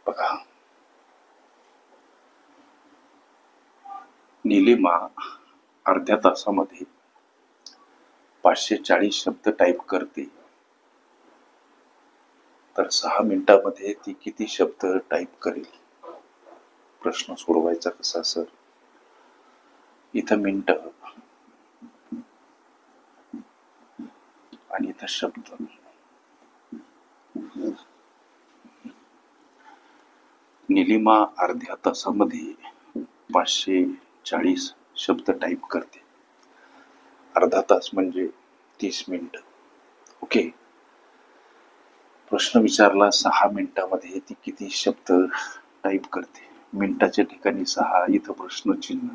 बघा, निलिमा अर्ध्या तासामध्ये 540 शब्द टाईप करते, तर 6 मिनिटांमध्ये ती किती शब्द टाईप करेल? प्रश्न सोडवायचा कसा सर? इथं मिनिट आणि इथं शब्द. निलिमा अर्ध्या तासामध्ये 540 शब्द टाईप करते. अर्धा तास म्हणजे 30 मिनिट. ओके. प्रश्न विचारला 6 मिनिटांमध्ये ती किती शब्द टाईप करते. मिनिटाच्या ठिकाणी 6, इथं प्रश्नचिन्ह.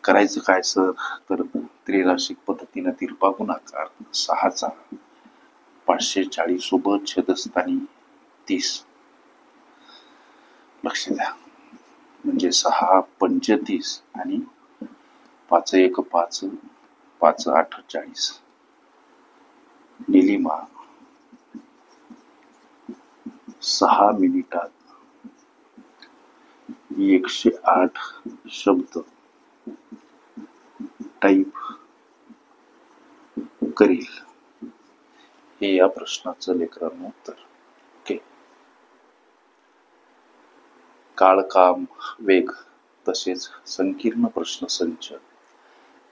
करायचं काय सर? तर त्रिराशिक पद्धतीनं तिरपा गुणाकार 6चा 540 सोबत छेदस्थानी 30. लक्ष द्या, म्हणजे 6 पंच 30 आणि 5 1 5, 5 8 40. निलिमा 6 मिनिटात 108 शब्द टाईप करील. हे या प्रश्नाचं लेकरांनो उत्तर. ओके. काळ, काम, वेग तसेच संकीर्ण प्रश्नसंच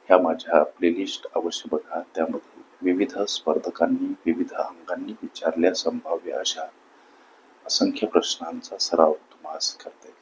ह्या माझ्या प्लेलिस्ट अवश्य बघा. त्यामध्ये विविध स्पर्धकांनी विविध अंगांनी विचारल्या संभाव्य अशा असंख्य प्रश्नांचा सराव तुम्हाला करता येईल.